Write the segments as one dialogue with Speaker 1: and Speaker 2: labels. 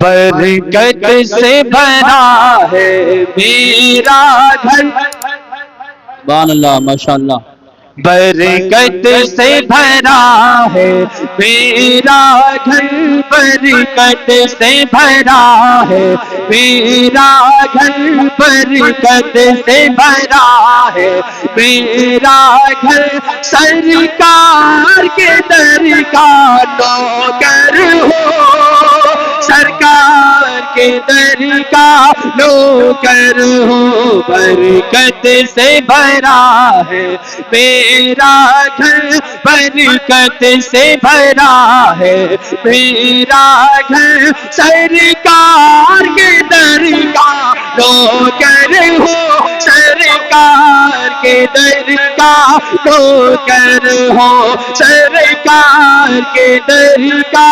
Speaker 1: برکت سے بھرا ہے میرا گھر،
Speaker 2: سبحان اللہ، ماشاء اللہ.
Speaker 1: برکت سے بھرا ہے میرا گھر، برکت سے بھرا ہے میرا گھر، برکت سے بھرا ہے میرا گھر، سرکار کے در کا نوکر ہو، سرکار کے در کا نوکر ہو، برکت سے بھرا ہے میرا گھر، برکت سے بھرا ہے میرا گھر، سرکار کے در کا نوکر ہو، سرکار کے در کا نوکر ہو، سرکار کے در کا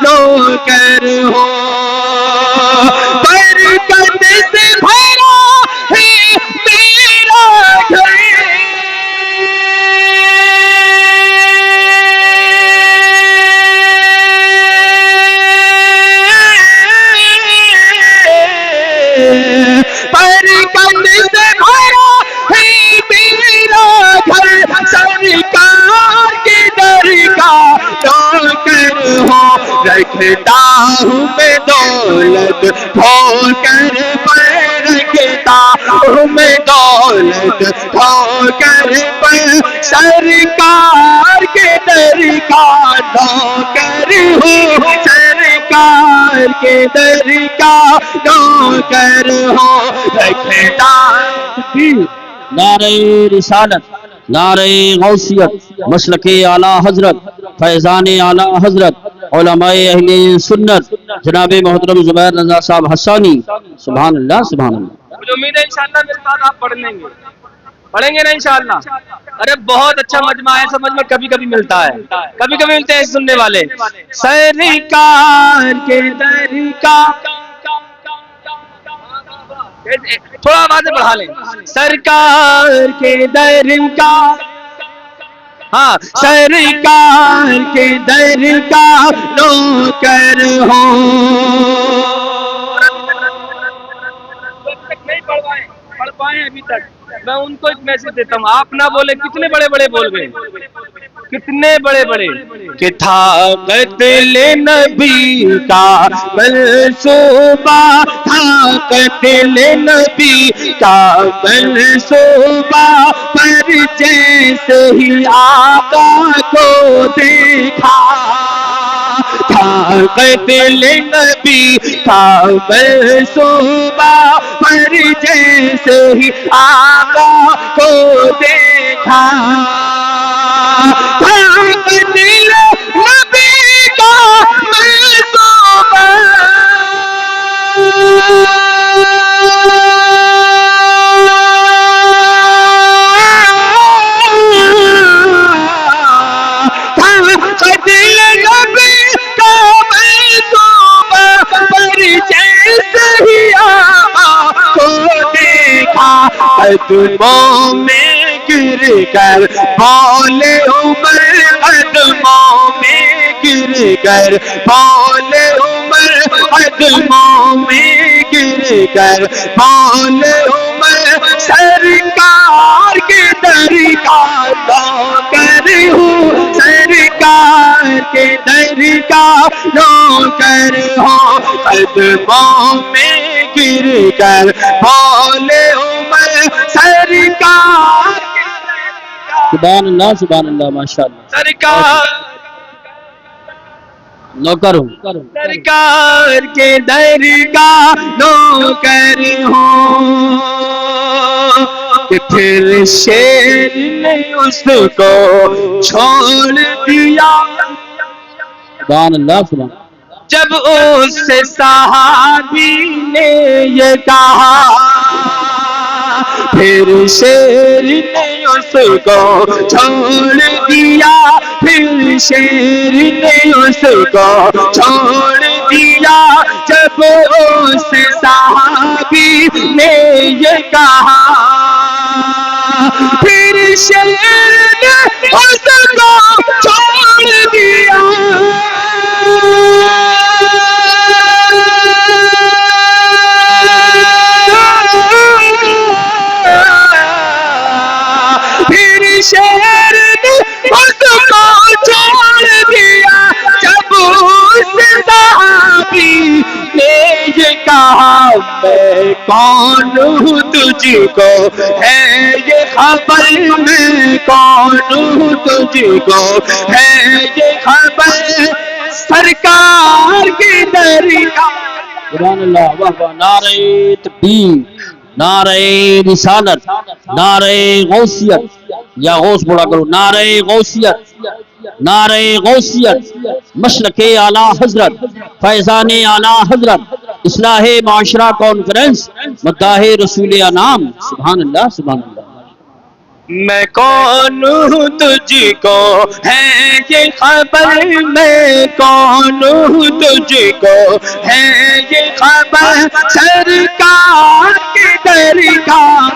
Speaker 1: نوکر ہو، برکت سے بھرا ہے میرا گھر، برکت سے بھرا ہے میرا گھر، سرکار کے در کا نوکر ہو، رکھتا ہوں میں دولت کھو کر پر، رکھتا ہوں میں دولت کھو کر پر، سرکار کے در کا نوکر ہوں، سرکار کے در کا نوکر ہو، رکھتا.
Speaker 2: نعرہ رسالت، نعرہ غوثیت، مسلک اعلیٰ حضرت، فیضان اعلیٰ حضرت، علماء اہل سنت، جناب محترم زبیر رضا صاحب حسانی. سبحان اللہ، سبحان اللہ.
Speaker 3: مجھے امید ہے انشاءاللہ میرے ساتھ آپ پڑھ لیں گے، پڑھیں گے نا انشاءاللہ. ارے بہت اچھا مجمع ہے، سمجھ میں کبھی کبھی ملتا ہے، کبھی کبھی ملتے ہیں سننے والے.
Speaker 1: سرکار کے در کا،
Speaker 3: تھوڑا آوازیں بڑھا لیں.
Speaker 1: سرکار کے در کا، ہاں سرکار کے در کا نوکر ہو،
Speaker 3: پڑھ پائے ابھی تک. میں ان کو ایک میسج دیتا ہوں، آپ نہ بولے کتنے بڑے بڑے بول گئے، کتنے بڑے بڑے.
Speaker 1: کہ تھا قتل نبی کا منصوبہ، تھا قتل نبی کا منصوبہ، پر جیسے ہی آقا کو دیکھا، تھا قتل نبی کا منصوبہ، پر جیسے ہی آقا کو دیکھا، تھا قتل نبی کا منصوبہ، قتل نبی کا منصوبہ، پر جیسے ہی آقا کو دیکھا، قدموں میں گر کر بولے عمر، قدموں میں گر کر بولے عمر، قدموں میں گر کر بولے عمر، سرکار کے در کا نوکر ہوں، سرکار کے در کا نوکر ہوں، قدموں میں گر کر بولے عمر، سرکار.
Speaker 2: سبحان اللہ، سبحان اللہ، ماشاء اللہ.
Speaker 1: سرکار
Speaker 2: نوکر ہوں.
Speaker 1: سرکار کے در کا نوکر ہوں، کہ پھر شیر نے اس کو چھوڑ دیا،
Speaker 2: سبحان اللہ، سبحان اللہ.
Speaker 1: جب اس سے صحابی نے یہ کہا، پھر شیر نے اس کو چھوڑ دیا، پھر شیر نے اس کو چھوڑ دیا، جب اس صحابی نے یہ کہا، پھر شیر نے اس کو چھوڑ دیا. میں کون ہوں تجھ کو ہے یہ خبر، میں کون ہوں تجھ کو ہے یہ خبر، سرکار کی درگاہ.
Speaker 2: سبحان اللہ، واہ واہ، نعرہ تکبیر، نعرہ رسالت، نعرہ غوثیت، یا غوث بڑا کرو، نعرہ غوثیت، نعرہ غوثیت، مشرق اعلی حضرت، فیضان اعلی حضرت، اصلاح معاشرہ کانفرنس، مداح رسول انام. سبحان اللہ، سبحان اللہ.
Speaker 1: میں کون ہوں تجھ کو ہے یہ خبر، میں کون ہوں تجھ کو ہے یہ خبر، سرکار کی درگاہ،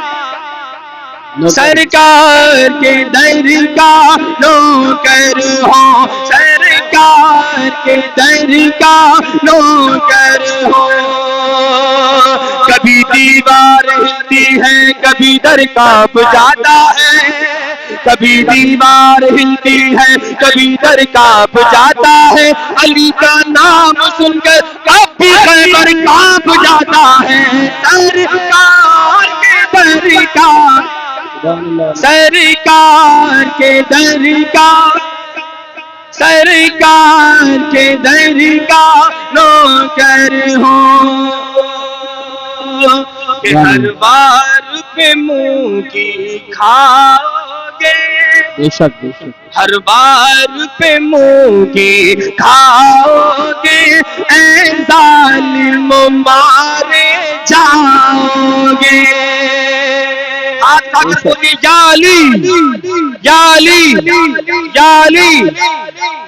Speaker 1: سرکار کے درگاہ نوکر ہوں، سرکار کے درگاہ نوکر ہوں. کبھی دیوار ہلتی ہے، کبھی در کانپ جاتا ہے، کبھی دیوار ہلتی ہے، کبھی در کانپ جاتا ہے، علی کا نام سن کر کبھی خیبر کانپ جاتا ہے. سرکار کے درگاہ، سرکار کے درگاہ، سرکار کے درگاہ نوکر ہوں. کہ ہر بار پہ منہ کی کھاؤ گے،
Speaker 2: بے شک بے شک،
Speaker 1: ہر بار پہ منہ کی کھاؤ گے، اے ظالم مارے جاؤ گے. ہاتھ کھا کر بولی جالی جالی جالی،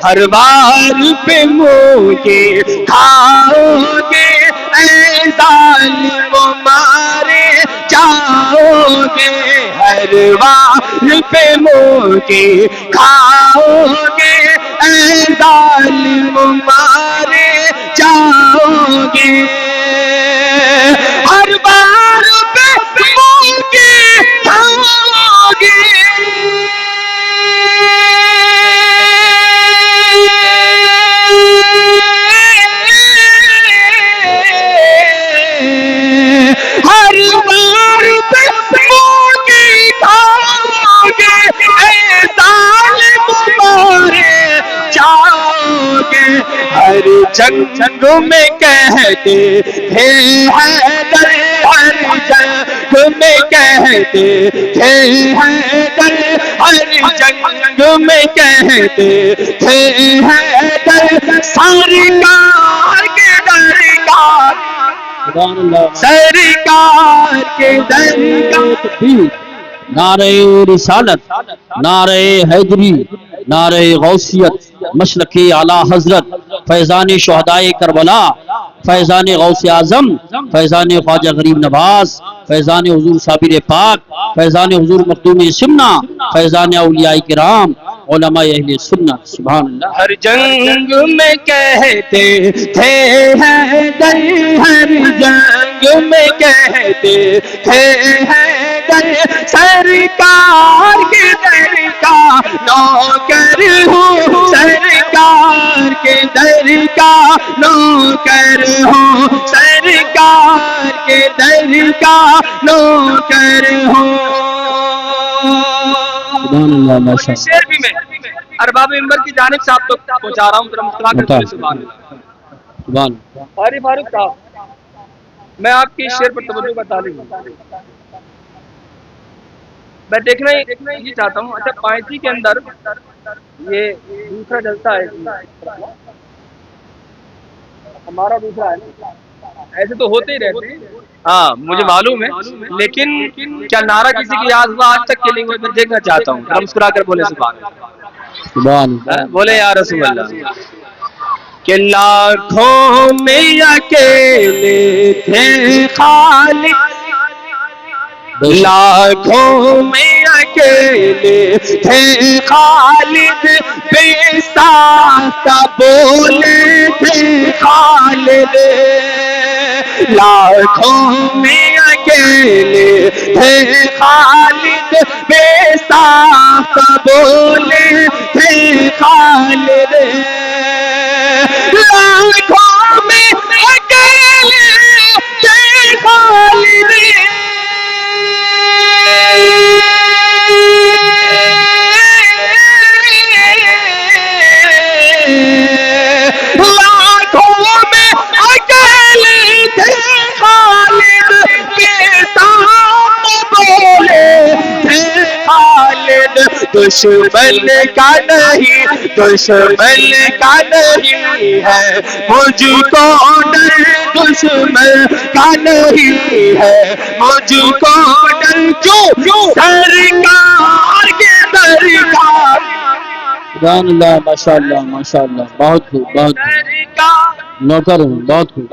Speaker 1: ہر بار پہ منہ کے کھاؤ گے، اے ظالم مارے جاؤ گے. ہر بار پہ منہ کے کھاؤ گے، اے ظالم مارے جاؤ گے. ہر بار پہ منہ کے کھاؤ گے، ہر بار پہ منہ کے کھاؤ گے، اے ظالم مارے جاؤ گے. ہر جنگ میں کہتے تھے حیدر، ہر جنگ میں کہتے تھے حیدر، ہر جنگ میں کہتے تھے حیدر، سرکار کے درگاہ، سرکار کے درگاہ.
Speaker 2: تکبیر، نعرہ رسالت، نعرہ حیدری، نعرہ غوثیت، مشرق اعلی حضرت، فیضان شہدائے کربلا، فیضان غوث اعظم، فیضان خواجہ غریب نواز، فیضان حضور صابر پاک، فیضان حضور مخدوم سمنا، فیضان اولیاء کرام، علماء اہل سنت. سبحان اللہ.
Speaker 1: ہر جنگ میں کہتے تھے حیدر، ہر جنگ میں کہتے تھے حیدر، سرکار کے درگاہ نوکر ہوں، سرکار کے درگاہ نوکر ہوں، سرکار کے درگاہ نوکر ہوں.
Speaker 2: سبحان اللہ، ماشاء اللہ.
Speaker 3: شعر بھی میں ارباب منبر کی جانب سے آپ تک پہنچا رہا ہوں، ذرا مسکرا کر بولیں سبحان اللہ.
Speaker 2: سبحان اللہ.
Speaker 3: قاری فاروق صاحب، میں آپ کی شعر پر توجہ کا طالب ہوں. میں دیکھنا یہ چاہتا ہوں، اچھا پائچی کے اندر یہ دوسرا جلسہ ہے، ہمارا دوسرا ہے، ایسے تو ہوتے ہی رہتے ہیں. ہاں مجھے معلوم ہے، لیکن کیا نعرہ کسی کی یاد ہوا آج تک کلنگ میں دیکھنا چاہتا ہوں. ذرا مسکرا کر بولے سبحان اللہ.
Speaker 2: سبحان اللہ.
Speaker 3: بولے یا رسول اللہ.
Speaker 1: کہ لاکھوں میں اکیلے تھے خالق، لاکھوں میں اکیلے تھے خالد، بے ساختہ بولے تھے خالد. لاکھوں میں اکیلے تھے خالد، بے ساختہ بولے تھے خالد. لاکھوں میں اکیلے تھے دشمن کا نہیں، دشمن کا نہیں ہے مجھ کو ڈر، دشمن کا نہیں ہے مجھ کو ڈر، کیوں سرکار کے درکار۔
Speaker 2: سبحان اللہ، ماشاء اللہ ماشاء اللہ، بہت خوب بہت خوب، نوکر ہوں، بہت خوب،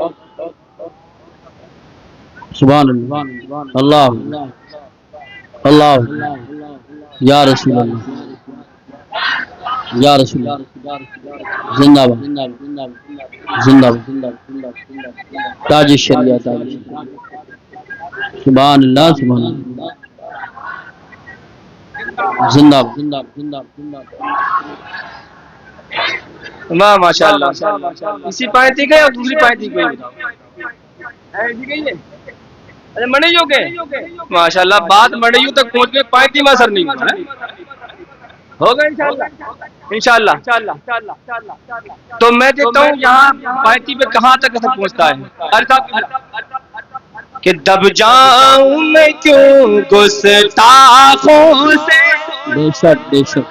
Speaker 2: سبحان اللہ، اللہ اللہ یا رسول اللہ یا رسول اللہ، زندہ باد زندہ باد، تاج شریعہ، تاج شریعہ، سبحان اللہ سبحان اللہ، زندہ باد،
Speaker 3: واہ ماشاء اللہ۔ اسی پائتی گئے اور دوسری پائتی گئی اچھا مڑیوں کے ماشاء اللہ، بات مڑیوں تک پہنچ گئے، پائتی میں اثر نہیں ہوا ہوگا انشاءاللہ۔ تو میں دیکھتا ہوں یہاں پائتی پہ کہاں تک اثر پہنچتا ہے کہ دب جاؤں میں کیوں گستاخوں سے،
Speaker 2: بے شک بے شک،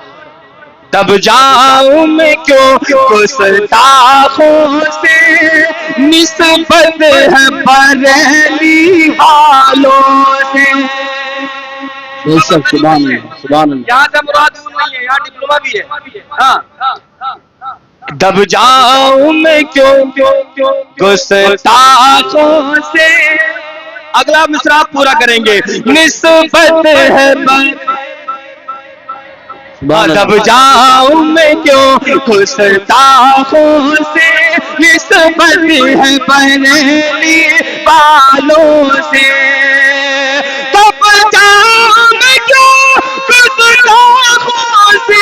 Speaker 1: دب جاؤں میں کیوں گستاخوں سے، نسبت ہے بریلی والوں سے،
Speaker 2: بے شک، سبحان اللہ سبحان اللہ،
Speaker 3: یہاں سے مراد نہیں ہے، یہاں ڈپلوما بھی ہے۔
Speaker 1: دب جاؤں میں کیوں گستاخوں سے، اگلا مصرع پورا کریں گے، نسبت ہے دب جاؤں میں کیوں گستاخوں سے، نسبت ہے بریلی والوں سے، دب جاؤں میں کیوں گستاخوں سے،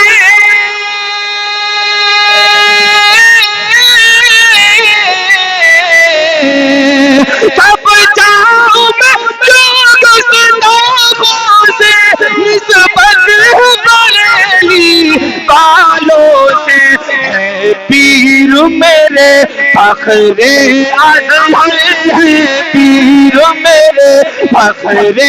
Speaker 1: دب جاؤں میں کیوں گستاخوں سے، نسبت ہے بریلی والوں سے، ہے پیر میرے فخر ازہر، ہے پیر میرے فخر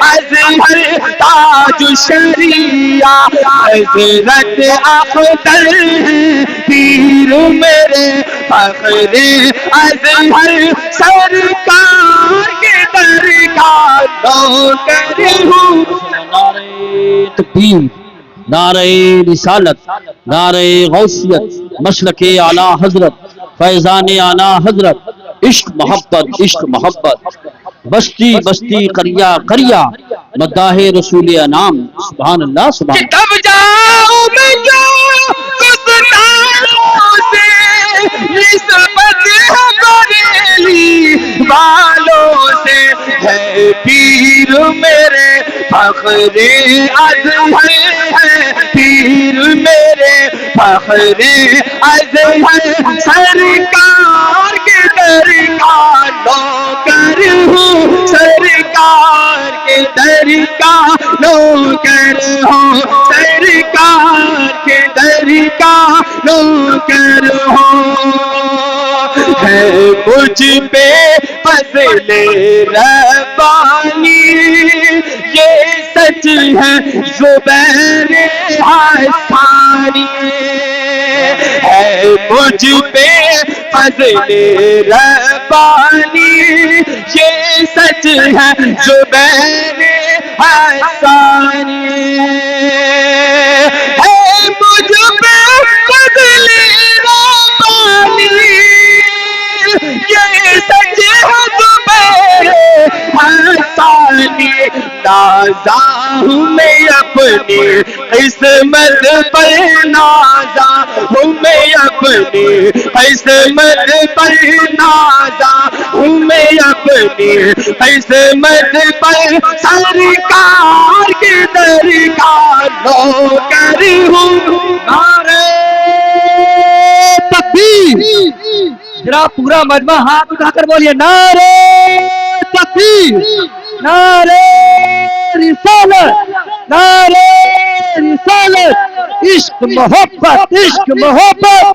Speaker 1: ازہر، تاج شریعہ حضرت اختر، ہے پیر میرے فخر ازہر، سرکار کے درکار نوکر ہوں۔
Speaker 2: نعرہ تکبیر، نعرہ رسالت، نعرہ غوثیت، مشرق اعلیٰ حضرت، فیضان اعلیٰ حضرت، عشق محبت عشق محبت، بستی بستی قریہ قریہ، مداح رسول انام، سبحان اللہ سبحان اللہ،
Speaker 1: دب جاؤں میں کیوں گستاخوں سے، نسبت ہے بریلی والوں سے، ہے پیر میرے فخر ازہر، ہے پیر میرے فخر ازہر، سرکار کے درکار نوکر ہوں، سرکار کے درکار نوکر ہوں، سرکار کے درکار نوکر ہوں، ہے مجھ پہ فضل ربانی، یہ سچ ہے زبیر حسانی، ہے مجھ پہ فضل ربانی، یہ سچ ہے زبیر حسانی، ہے مجھ پہ فضل ربانی، یہ سچ ہے زبیر حسانی، نازا ہوں میں اپنی قسمت پر، نازا ہوں میں اپنی قسمت پر، نازا ہوں میں اپنی قسمت پر، سرکار کے درکار نوکر ہوں۔ نعرہ تکبیر، ذرا پورا مجمع ہاتھ اٹھا کر بولیے، نعرہ تکبیر، نعرہ رسالت، نعرہ رسالت، عشق محبت عشق محبت،